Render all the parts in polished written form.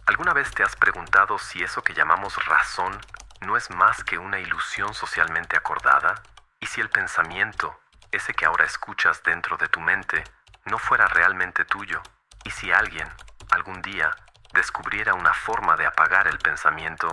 ¿Alguna vez te has preguntado si eso que llamamos razón no es más que una ilusión socialmente acordada? ¿Y si el pensamiento, ese que ahora escuchas dentro de tu mente, no fuera realmente tuyo? ¿Y si alguien, algún día, descubriera una forma de apagar el pensamiento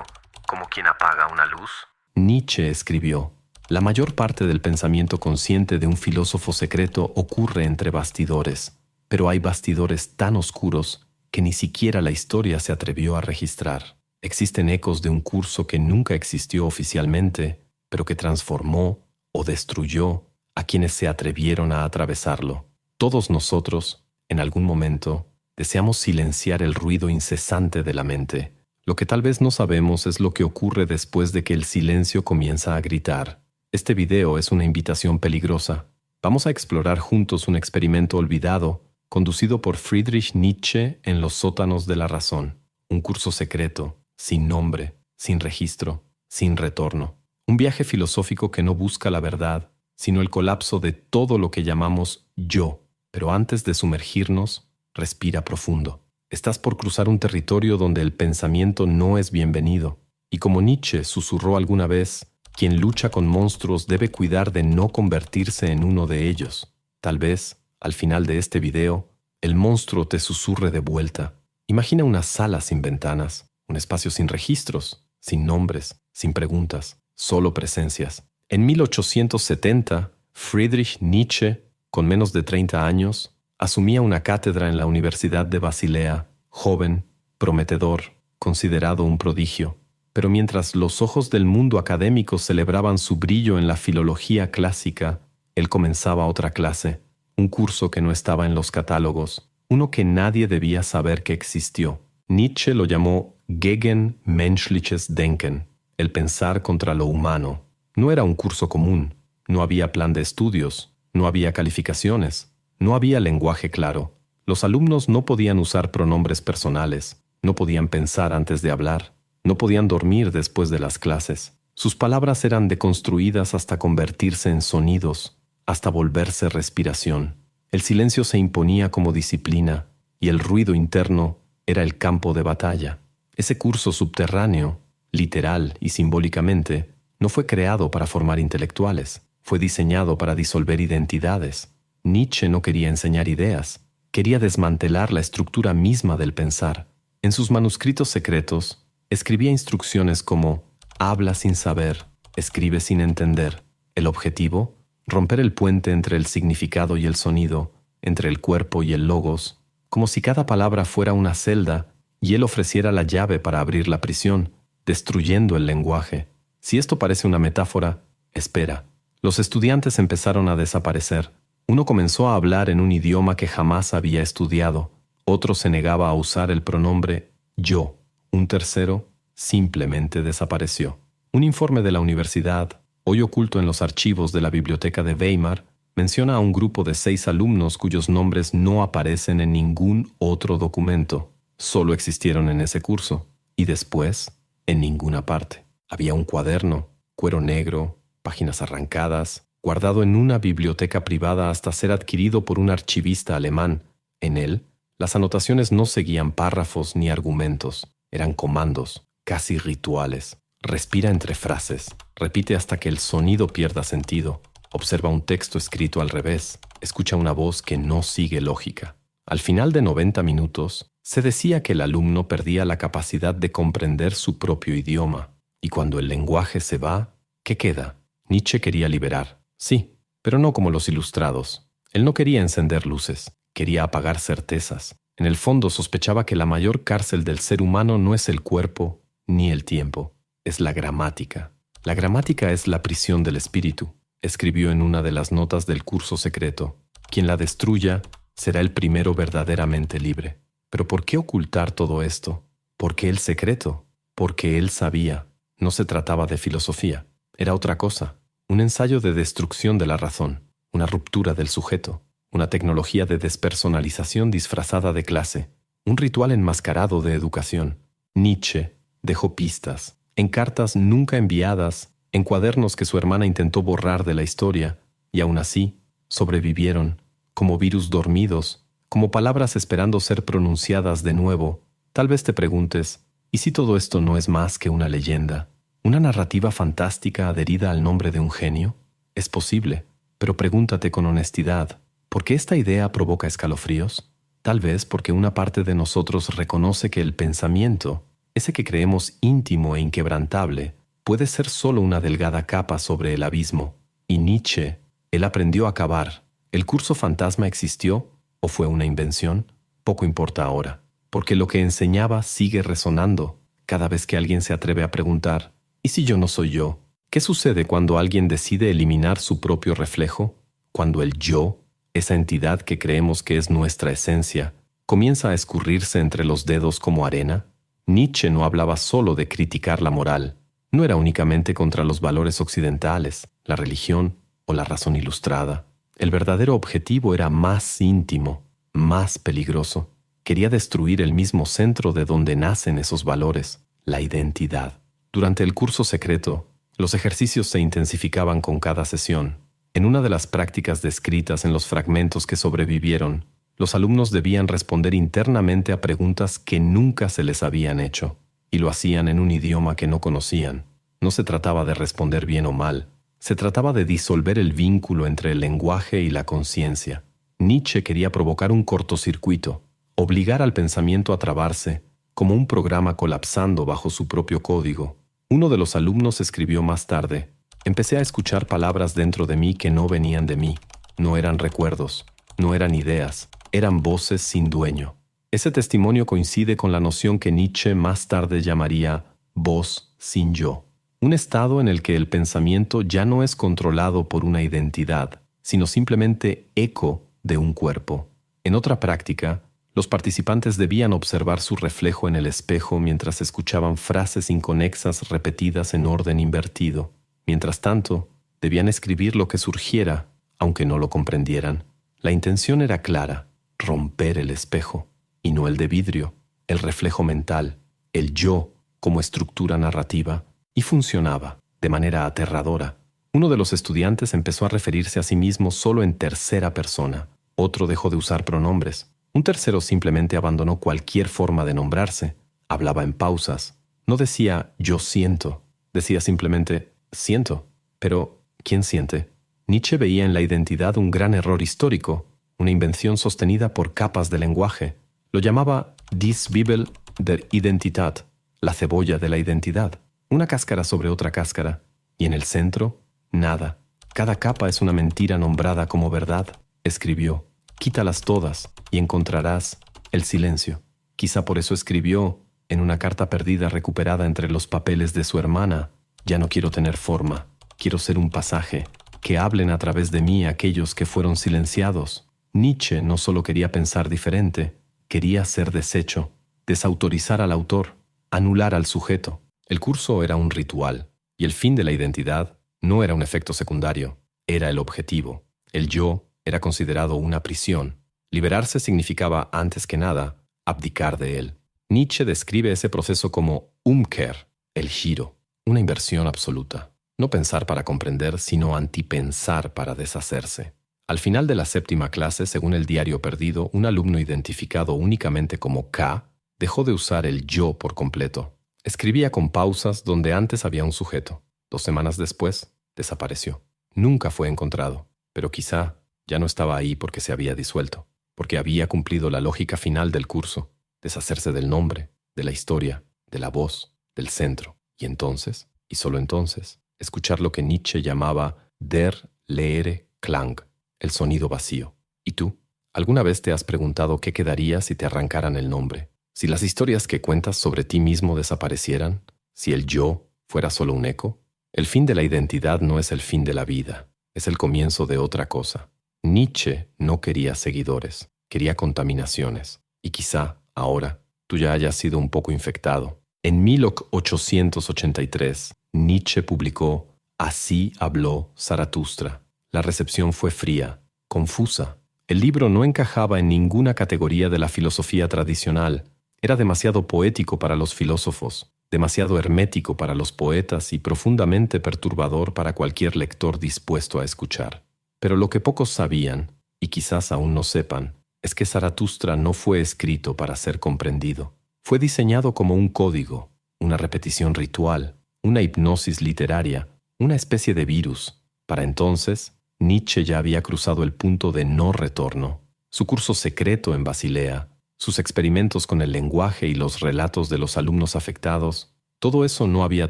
como quien apaga una luz? Nietzsche escribió: la mayor parte del pensamiento consciente de un filósofo secreto ocurre entre bastidores, pero hay bastidores tan oscuros que ni siquiera la historia se atrevió a registrar. Existen ecos de un curso que nunca existió oficialmente, pero que transformó o destruyó a quienes se atrevieron a atravesarlo. Todos nosotros, en algún momento, deseamos silenciar el ruido incesante de la mente. Lo que tal vez no sabemos es lo que ocurre después de que el silencio comienza a gritar. Este video es una invitación peligrosa. Vamos a explorar juntos un experimento olvidado, conducido por Friedrich Nietzsche en los sótanos de la razón. Un curso secreto, sin nombre, sin registro, sin retorno. Un viaje filosófico que no busca la verdad, sino el colapso de todo lo que llamamos yo. Pero antes de sumergirnos, respira profundo. Estás por cruzar un territorio donde el pensamiento no es bienvenido. Y como Nietzsche susurró alguna vez, quien lucha con monstruos debe cuidar de no convertirse en uno de ellos. Tal vez, al final de este video, el monstruo te susurre de vuelta. Imagina una sala sin ventanas, un espacio sin registros, sin nombres, sin preguntas, solo presencias. En 1870, Friedrich Nietzsche, con menos de 30 años, asumía una cátedra en la Universidad de Basilea, joven, prometedor, considerado un prodigio. Pero mientras los ojos del mundo académico celebraban su brillo en la filología clásica, él comenzaba otra clase, un curso que no estaba en los catálogos, uno que nadie debía saber que existió. Nietzsche lo llamó Gegen menschliches Denken, el pensar contra lo humano. No era un curso común, no había plan de estudios, no había calificaciones, no había lenguaje claro. Los alumnos no podían usar pronombres personales, no podían pensar antes de hablar, no podían dormir después de las clases. Sus palabras eran deconstruidas hasta convertirse en sonidos, hasta volverse respiración. El silencio se imponía como disciplina y el ruido interno era el campo de batalla. Ese curso subterráneo, literal y simbólicamente, no fue creado para formar intelectuales, fue diseñado para disolver identidades. Nietzsche no quería enseñar ideas, quería desmantelar la estructura misma del pensar. En sus manuscritos secretos, escribía instrucciones como: habla sin saber, escribe sin entender. El objetivo: romper el puente entre el significado y el sonido, entre el cuerpo y el logos, como si cada palabra fuera una celda y él ofreciera la llave para abrir la prisión, destruyendo el lenguaje. Si esto parece una metáfora, espera. Los estudiantes empezaron a desaparecer. Uno comenzó a hablar en un idioma que jamás había estudiado. Otro se negaba a usar el pronombre yo. Un tercero simplemente desapareció. Un informe de la universidad, hoy oculto en los archivos de la biblioteca de Weimar, menciona a un grupo de 6 alumnos cuyos nombres no aparecen en ningún otro documento. Solo existieron en ese curso. Y después, en ninguna parte. Había un cuaderno, cuero negro, páginas arrancadas, guardado en una biblioteca privada hasta ser adquirido por un archivista alemán. En él, las anotaciones no seguían párrafos ni argumentos. Eran comandos, casi rituales. Respira entre frases. Repite hasta que el sonido pierda sentido. Observa un texto escrito al revés. Escucha una voz que no sigue lógica. Al final de 90 minutos, se decía que el alumno perdía la capacidad de comprender su propio idioma. Y cuando el lenguaje se va, ¿qué queda? Nietzsche quería liberar. Sí, pero no como los ilustrados. Él no quería encender luces. Quería apagar certezas. En el fondo sospechaba que la mayor cárcel del ser humano no es el cuerpo ni el tiempo. Es la gramática. La gramática es la prisión del espíritu, escribió en una de las notas del curso secreto. Quien la destruya será el primero verdaderamente libre. ¿Pero por qué ocultar todo esto? ¿Por qué el secreto? Porque él sabía. No se trataba de filosofía. Era otra cosa. Un ensayo de destrucción de la razón. Una ruptura del sujeto. Una tecnología de despersonalización disfrazada de clase. Un ritual enmascarado de educación. Nietzsche dejó pistas. En cartas nunca enviadas, en cuadernos que su hermana intentó borrar de la historia, y aún así sobrevivieron, como virus dormidos, como palabras esperando ser pronunciadas de nuevo, Tal vez te preguntes, ¿y si todo esto no es más que una leyenda? ¿Una narrativa fantástica adherida al nombre de un genio? Es posible, pero pregúntate con honestidad, ¿por qué esta idea provoca escalofríos? Tal vez porque una parte de nosotros reconoce que el pensamiento, ese que creemos íntimo e inquebrantable, puede ser solo una delgada capa sobre el abismo. Y Nietzsche, él aprendió a cavar. ¿El curso fantasma existió o fue una invención? Poco importa ahora, porque lo que enseñaba sigue resonando cada vez que alguien se atreve a preguntar, ¿y si yo no soy yo? ¿Qué sucede cuando alguien decide eliminar su propio reflejo? Cuando el yo, esa entidad que creemos que es nuestra esencia, comienza a escurrirse entre los dedos como arena. Nietzsche no hablaba solo de criticar la moral. No era únicamente contra los valores occidentales, la religión o la razón ilustrada. El verdadero objetivo era más íntimo, más peligroso. Quería destruir el mismo centro de donde nacen esos valores, la identidad. Durante el curso secreto, los ejercicios se intensificaban con cada sesión. En una de las prácticas descritas en los fragmentos que sobrevivieron, los alumnos debían responder internamente a preguntas que nunca se les habían hecho, y lo hacían en un idioma que no conocían. No se trataba de responder bien o mal, se trataba de disolver el vínculo entre el lenguaje y la conciencia. Nietzsche quería provocar un cortocircuito, obligar al pensamiento a trabarse, como un programa colapsando bajo su propio código. Uno de los alumnos escribió más tarde, empecé a escuchar palabras dentro de mí que no venían de mí. No eran recuerdos, no eran ideas, eran voces sin dueño. Ese testimonio coincide con la noción que Nietzsche más tarde llamaría voz sin yo. Un estado en el que el pensamiento ya no es controlado por una identidad, sino simplemente eco de un cuerpo. En otra práctica, los participantes debían observar su reflejo en el espejo mientras escuchaban frases inconexas repetidas en orden invertido. Mientras tanto, debían escribir lo que surgiera, aunque no lo comprendieran. La intención era clara, romper el espejo, y no el de vidrio, el reflejo mental, el yo como estructura narrativa, y funcionaba de manera aterradora. Uno de los estudiantes empezó a referirse a sí mismo solo en tercera persona. Otro dejó de usar pronombres. Un tercero simplemente abandonó cualquier forma de nombrarse. Hablaba en pausas. No decía yo siento. Decía simplemente siento. Pero, ¿quién siente? Nietzsche veía en la identidad un gran error histórico, una invención sostenida por capas de lenguaje. Lo llamaba Die Zwiebel der Identität, la cebolla de la identidad. Una cáscara sobre otra cáscara. Y en el centro, nada. Cada capa es una mentira nombrada como verdad, escribió. Quítalas todas y encontrarás el silencio. Quizá por eso escribió, en una carta perdida recuperada entre los papeles de su hermana, ya no quiero tener forma, quiero ser un pasaje, que hablen a través de mí aquellos que fueron silenciados. Nietzsche no solo quería pensar diferente, quería ser deshecho, desautorizar al autor, anular al sujeto. El curso era un ritual, y el fin de la identidad no era un efecto secundario, era el objetivo. El yo era considerado una prisión. Liberarse significaba, antes que nada, abdicar de él. Nietzsche describe ese proceso como Umkehr, el giro, una inversión absoluta. No pensar para comprender, sino antipensar para deshacerse. Al final de la séptima clase, según el diario perdido, un alumno identificado únicamente como K dejó de usar el yo por completo. Escribía con pausas donde antes había un sujeto. 2 semanas después, desapareció. Nunca fue encontrado, pero quizá ya no estaba ahí porque se había disuelto, porque había cumplido la lógica final del curso, deshacerse del nombre, de la historia, de la voz, del centro. Y entonces, y solo entonces, escuchar lo que Nietzsche llamaba der leere Klang, el sonido vacío. ¿Y tú? ¿Alguna vez te has preguntado qué quedaría si te arrancaran el nombre? Si las historias que cuentas sobre ti mismo desaparecieran, si el yo fuera solo un eco. El fin de la identidad no es el fin de la vida, es el comienzo de otra cosa. Nietzsche no quería seguidores, quería contaminaciones. Y quizá, ahora, tú ya hayas sido un poco infectado. En 1883, Nietzsche publicó Así habló Zaratustra. La recepción fue fría, confusa. El libro no encajaba en ninguna categoría de la filosofía tradicional. Era demasiado poético para los filósofos, demasiado hermético para los poetas y profundamente perturbador para cualquier lector dispuesto a escuchar. Pero lo que pocos sabían, y quizás aún no sepan, es que Zaratustra no fue escrito para ser comprendido. Fue diseñado como un código, una repetición ritual, una hipnosis literaria, una especie de virus. Para entonces, Nietzsche ya había cruzado el punto de no retorno. Su curso secreto en Basilea, sus experimentos con el lenguaje y los relatos de los alumnos afectados, todo eso no había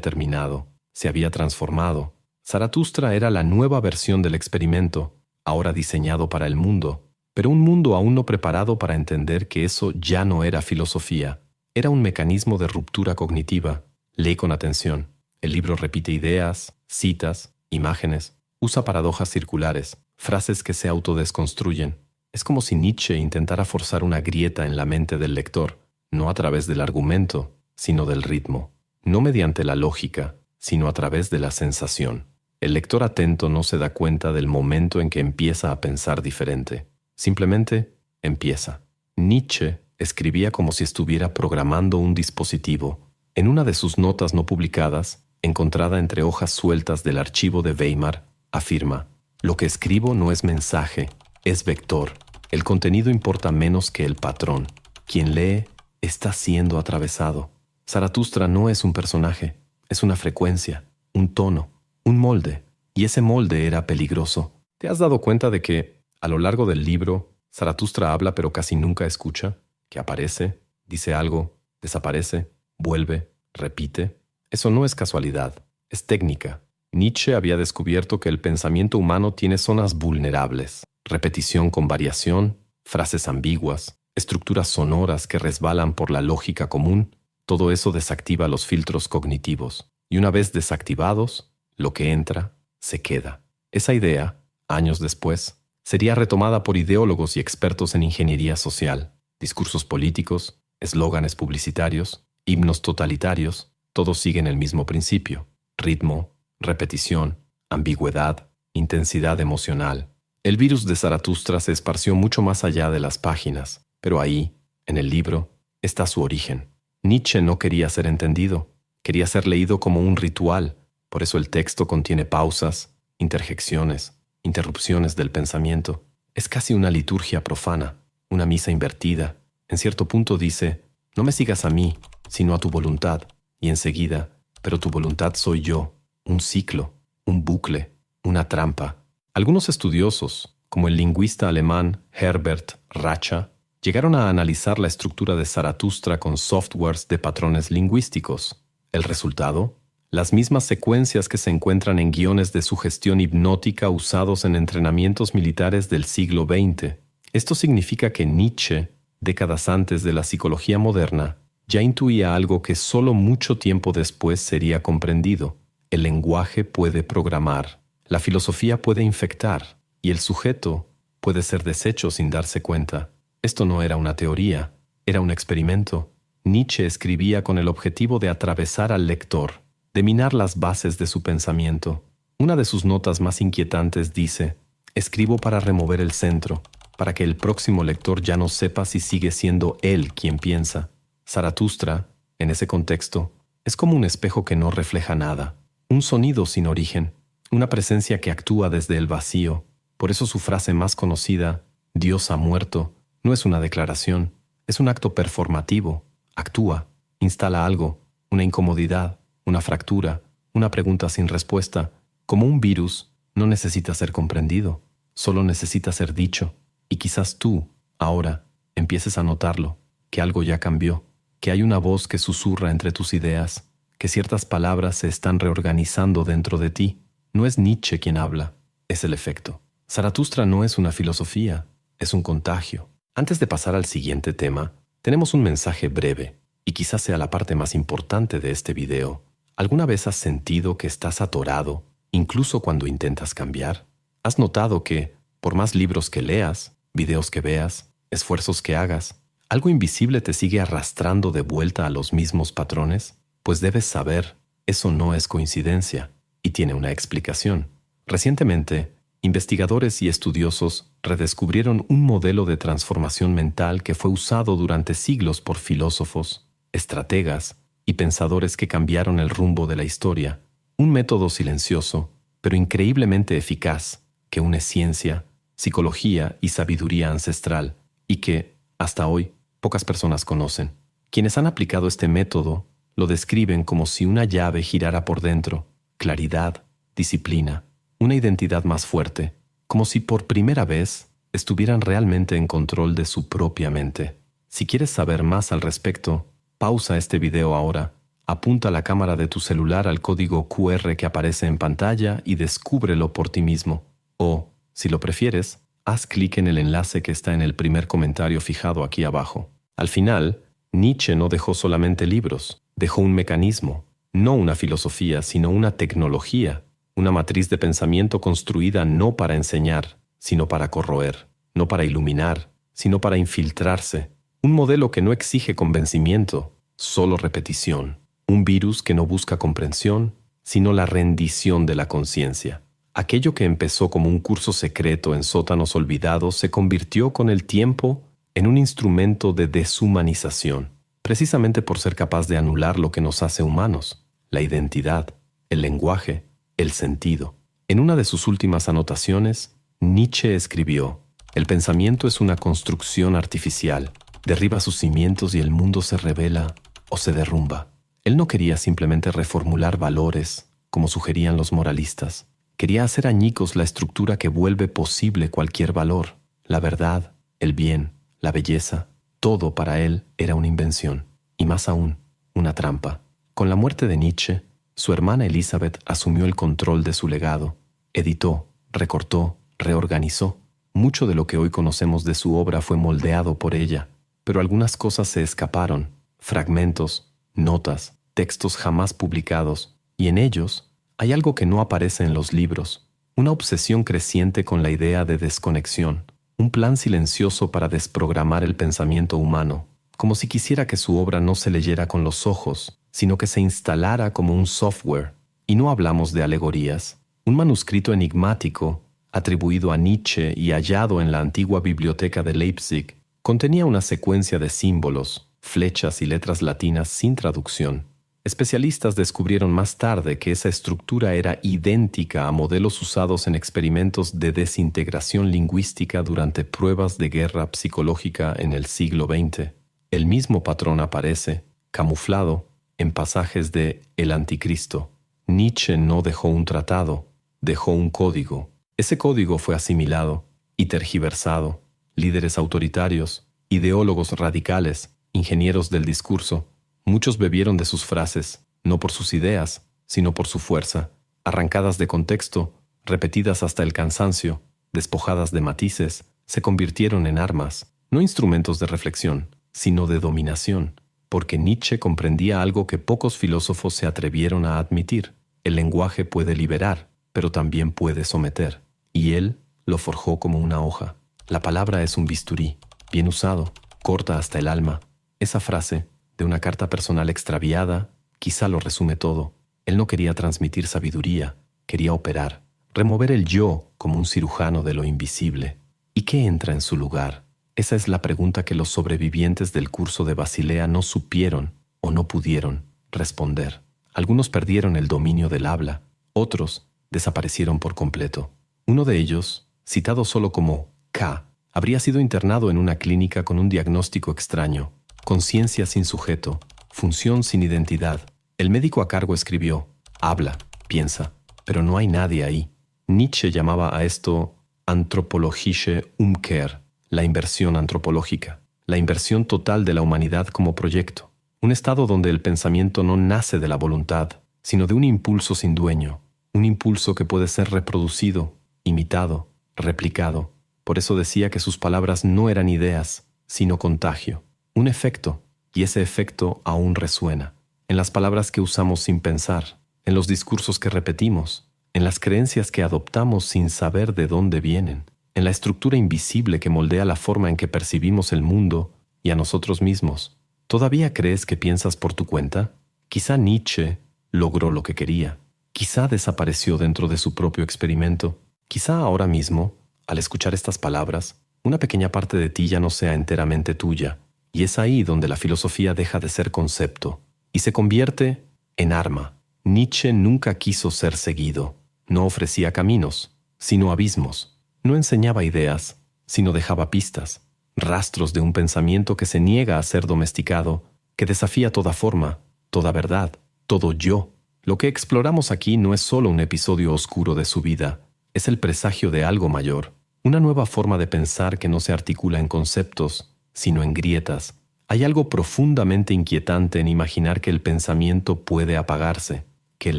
terminado, se había transformado. Zaratustra era la nueva versión del experimento, ahora diseñado para el mundo, pero un mundo aún no preparado para entender que eso ya no era filosofía, era un mecanismo de ruptura cognitiva. Lee con atención. El libro repite ideas, citas, imágenes, usa paradojas circulares, frases que se autodesconstruyen. Es como si Nietzsche intentara forzar una grieta en la mente del lector, no a través del argumento, sino del ritmo, no mediante la lógica, sino a través de la sensación. El lector atento no se da cuenta del momento en que empieza a pensar diferente. Simplemente empieza. Nietzsche escribía como si estuviera programando un dispositivo. En una de sus notas no publicadas, encontrada entre hojas sueltas del archivo de Weimar, afirma: «Lo que escribo no es mensaje, es vector. El contenido importa menos que el patrón. Quien lee está siendo atravesado». Zaratustra no es un personaje, es una frecuencia, un tono, un molde. Y ese molde era peligroso. ¿Te has dado cuenta de que, a lo largo del libro, Zaratustra habla pero casi nunca escucha? Que aparece, dice algo, desaparece, vuelve, repite. Eso no es casualidad, es técnica. Nietzsche había descubierto que el pensamiento humano tiene zonas vulnerables. Repetición con variación, frases ambiguas, estructuras sonoras que resbalan por la lógica común. Todo eso desactiva los filtros cognitivos. Y una vez desactivados, lo que entra, se queda. Esa idea, años después, sería retomada por ideólogos y expertos en ingeniería social. Discursos políticos, eslóganes publicitarios, himnos totalitarios, todos siguen el mismo principio: ritmo, repetición, ambigüedad, intensidad emocional. El virus de Zaratustra se esparció mucho más allá de las páginas, pero ahí, en el libro, está su origen. Nietzsche no quería ser entendido, quería ser leído como un ritual. Por eso el texto contiene pausas, interjecciones, interrupciones del pensamiento. Es casi una liturgia profana, una misa invertida. En cierto punto dice: «No me sigas a mí, sino a tu voluntad». Y enseguida: «Pero tu voluntad soy yo». Un ciclo, un bucle, una trampa. Algunos estudiosos, como el lingüista alemán Herbert Racha, llegaron a analizar la estructura de Zaratustra con softwares de patrones lingüísticos. ¿El resultado? Las mismas secuencias que se encuentran en guiones de sugestión hipnótica usados en entrenamientos militares del siglo XX. Esto significa que Nietzsche, décadas antes de la psicología moderna, ya intuía algo que solo mucho tiempo después sería comprendido. El lenguaje puede programar, la filosofía puede infectar, y el sujeto puede ser deshecho sin darse cuenta. Esto no era una teoría, era un experimento. Nietzsche escribía con el objetivo de atravesar al lector, de minar las bases de su pensamiento. Una de sus notas más inquietantes dice: «Escribo para remover el centro, para que el próximo lector ya no sepa si sigue siendo él quien piensa». Zaratustra, en ese contexto, es como un espejo que no refleja nada, un sonido sin origen, una presencia que actúa desde el vacío. Por eso su frase más conocida, «Dios ha muerto», no es una declaración, es un acto performativo. Actúa, instala algo, una incomodidad, una fractura, una pregunta sin respuesta. Como un virus, no necesita ser comprendido, solo necesita ser dicho. Y quizás tú, ahora, empieces a notarlo, que algo ya cambió, que hay una voz que susurra entre tus ideas, que ciertas palabras se están reorganizando dentro de ti. No es Nietzsche quien habla, es el efecto. Zaratustra no es una filosofía, es un contagio. Antes de pasar al siguiente tema, tenemos un mensaje breve, y quizás sea la parte más importante de este video. ¿Alguna vez has sentido que estás atorado, incluso cuando intentas cambiar? ¿Has notado que, por más libros que leas, videos que veas, esfuerzos que hagas, algo invisible te sigue arrastrando de vuelta a los mismos patrones? Pues debes saber, eso no es coincidencia, y tiene una explicación. Recientemente, investigadores y estudiosos redescubrieron un modelo de transformación mental que fue usado durante siglos por filósofos, estrategas y pensadores que cambiaron el rumbo de la historia. Un método silencioso, pero increíblemente eficaz, que une ciencia, psicología y sabiduría ancestral, y que, hasta hoy, pocas personas conocen. Quienes han aplicado este método lo describen como si una llave girara por dentro: claridad, disciplina, una identidad más fuerte, como si por primera vez estuvieran realmente en control de su propia mente. Si quieres saber más al respecto, pausa este video ahora, apunta la cámara de tu celular al código QR que aparece en pantalla y descúbrelo por ti mismo. O, si lo prefieres, haz clic en el enlace que está en el primer comentario fijado aquí abajo. Al final, Nietzsche no dejó solamente libros, dejó un mecanismo, no una filosofía, sino una tecnología, una matriz de pensamiento construida no para enseñar, sino para corroer, no para iluminar, sino para infiltrarse, un modelo que no exige convencimiento, solo repetición, un virus que no busca comprensión, sino la rendición de la conciencia. Aquello que empezó como un curso secreto en sótanos olvidados se convirtió con el tiempo en un instrumento de deshumanización, precisamente por ser capaz de anular lo que nos hace humanos: la identidad, el lenguaje, el sentido. En una de sus últimas anotaciones, Nietzsche escribió: «El pensamiento es una construcción artificial. Derriba sus cimientos y el mundo se revela o se derrumba». Él no quería simplemente reformular valores, como sugerían los moralistas. Quería hacer añicos la estructura que vuelve posible cualquier valor: la verdad, el bien, la belleza. Todo para él era una invención, y más aún, una trampa. Con la muerte de Nietzsche, su hermana Elizabeth asumió el control de su legado. Editó, recortó, reorganizó. Mucho de lo que hoy conocemos de su obra fue moldeado por ella, pero algunas cosas se escaparon: fragmentos, notas, textos jamás publicados, y en ellos hay algo que no aparece en los libros: una obsesión creciente con la idea de desconexión, un plan silencioso para desprogramar el pensamiento humano, como si quisiera que su obra no se leyera con los ojos, sino que se instalara como un software. Y no hablamos de alegorías. Un manuscrito enigmático, atribuido a Nietzsche y hallado en la antigua biblioteca de Leipzig, contenía una secuencia de símbolos, flechas y letras latinas sin traducción. Especialistas descubrieron más tarde que esa estructura era idéntica a modelos usados en experimentos de desintegración lingüística durante pruebas de guerra psicológica en el siglo XX. El mismo patrón aparece, camuflado, en pasajes de El Anticristo. Nietzsche no dejó un tratado, dejó un código. Ese código fue asimilado y tergiversado. Líderes autoritarios, ideólogos radicales, ingenieros del discurso, muchos bebieron de sus frases, no por sus ideas, sino por su fuerza, arrancadas de contexto, repetidas hasta el cansancio, despojadas de matices, se convirtieron en armas, no instrumentos de reflexión, sino de dominación, porque Nietzsche comprendía algo que pocos filósofos se atrevieron a admitir: el lenguaje puede liberar, pero también puede someter, y él lo forjó como una hoja. La palabra es un bisturí, bien usado, corta hasta el alma. Esa frase, de una carta personal extraviada, quizá lo resume todo. Él no quería transmitir sabiduría, quería operar, remover el yo como un cirujano de lo invisible. ¿Y qué entra en su lugar? Esa es la pregunta que los sobrevivientes del curso de Basilea no supieron o no pudieron responder. Algunos perdieron el dominio del habla, otros desaparecieron por completo. Uno de ellos, citado solo como K, habría sido internado en una clínica con un diagnóstico extraño: conciencia sin sujeto, función sin identidad. El médico a cargo escribió: habla, piensa, pero no hay nadie ahí. Nietzsche llamaba a esto anthropologische Umkehr, la inversión antropológica, la inversión total de la humanidad como proyecto. Un estado donde el pensamiento no nace de la voluntad, sino de un impulso sin dueño, un impulso que puede ser reproducido, imitado, replicado. Por eso decía que sus palabras no eran ideas, sino contagio. Un efecto, y ese efecto aún resuena, en las palabras que usamos sin pensar, en los discursos que repetimos, en las creencias que adoptamos sin saber de dónde vienen, en la estructura invisible que moldea la forma en que percibimos el mundo y a nosotros mismos. ¿Todavía crees que piensas por tu cuenta? Quizá Nietzsche logró lo que quería. Quizá desapareció dentro de su propio experimento. Quizá ahora mismo, al escuchar estas palabras, una pequeña parte de ti ya no sea enteramente tuya. Y es ahí donde la filosofía deja de ser concepto y se convierte en arma. Nietzsche nunca quiso ser seguido. No ofrecía caminos, sino abismos. No enseñaba ideas, sino dejaba pistas, rastros de un pensamiento que se niega a ser domesticado que desafía toda forma, toda verdad, todo yo. Lo que exploramos aquí no es solo un episodio oscuro de su vida, es el presagio de algo mayor, una nueva forma de pensar que no se articula en conceptos, sino en grietas. Hay algo profundamente inquietante en imaginar que el pensamiento puede apagarse, que el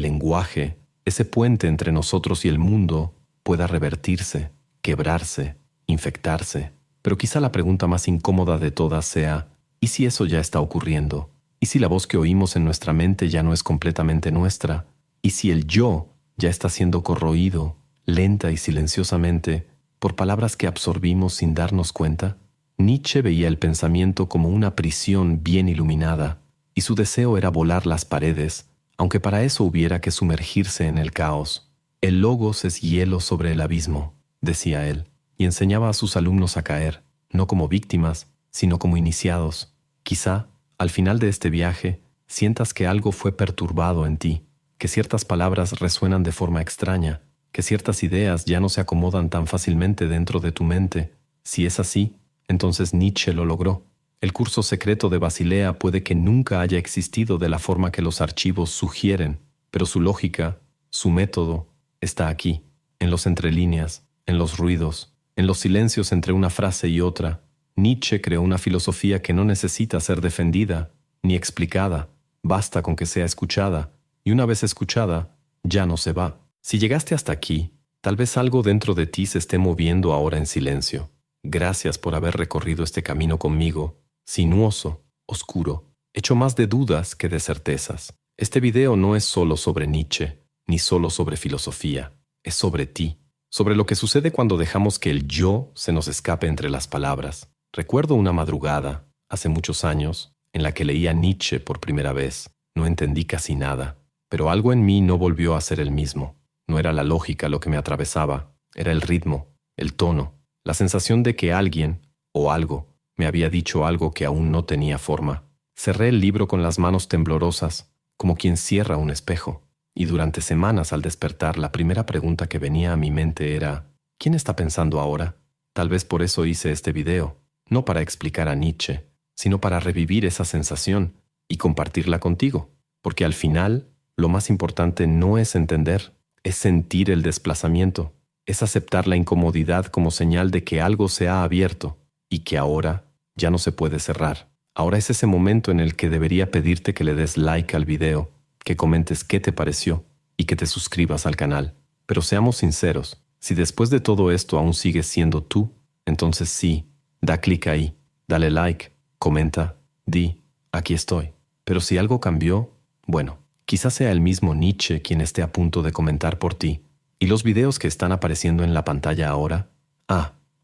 lenguaje, ese puente entre nosotros y el mundo, pueda revertirse, quebrarse, infectarse. Pero quizá la pregunta más incómoda de todas sea, ¿y si eso ya está ocurriendo? ¿Y si la voz que oímos en nuestra mente ya no es completamente nuestra? ¿Y si el yo ya está siendo corroído, lenta y silenciosamente, por palabras que absorbimos sin darnos cuenta? Nietzsche veía el pensamiento como una prisión bien iluminada, y su deseo era volar las paredes, aunque para eso hubiera que sumergirse en el caos. El logos es hielo sobre el abismo, decía él, y enseñaba a sus alumnos a caer, no como víctimas, sino como iniciados. Quizá, al final de este viaje, sientas que algo fue perturbado en ti, que ciertas palabras resuenan de forma extraña, que ciertas ideas ya no se acomodan tan fácilmente dentro de tu mente. Si es así, entonces Nietzsche lo logró. El curso secreto de Basilea puede que nunca haya existido de la forma que los archivos sugieren, pero su lógica, su método, está aquí, en los entrelíneas, en los ruidos, en los silencios entre una frase y otra. Nietzsche creó una filosofía que no necesita ser defendida ni explicada, basta con que sea escuchada, y una vez escuchada, ya no se va. Si llegaste hasta aquí, tal vez algo dentro de ti se esté moviendo ahora en silencio. Gracias por haber recorrido este camino conmigo, sinuoso, oscuro, hecho más de dudas que de certezas. Este video no es solo sobre Nietzsche, ni solo sobre filosofía, es sobre ti, sobre lo que sucede cuando dejamos que el yo se nos escape entre las palabras. Recuerdo una madrugada, hace muchos años, en la que leía Nietzsche por primera vez. No entendí casi nada, pero algo en mí no volvió a ser el mismo. No era la lógica lo que me atravesaba, era el ritmo, el tono, la sensación de que alguien, o algo, me había dicho algo que aún no tenía forma. Cerré el libro con las manos temblorosas, como quien cierra un espejo, y durante semanas al despertar la primera pregunta que venía a mi mente era, ¿quién está pensando ahora? Tal vez por eso hice este video, no para explicar a Nietzsche, sino para revivir esa sensación y compartirla contigo, porque al final, lo más importante no es entender, es sentir el desplazamiento, es aceptar la incomodidad como señal de que algo se ha abierto y que ahora ya no se puede cerrar. Ahora es ese momento en el que debería pedirte que le des like al video, que comentes qué te pareció y que te suscribas al canal. Pero seamos sinceros, si después de todo esto aún sigues siendo tú, entonces sí, da clic ahí, dale like, comenta, di, aquí estoy. Pero si algo cambió, bueno, quizás sea el mismo Nietzsche quien esté a punto de comentar por ti. ¿Y los videos que están apareciendo en la pantalla ahora?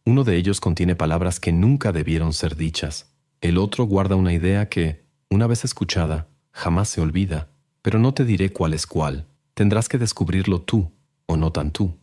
Uno de ellos contiene palabras que nunca debieron ser dichas. El otro guarda una idea que, una vez escuchada, jamás se olvida. Pero no te diré cuál es cuál. Tendrás que descubrirlo tú, o no tan tú.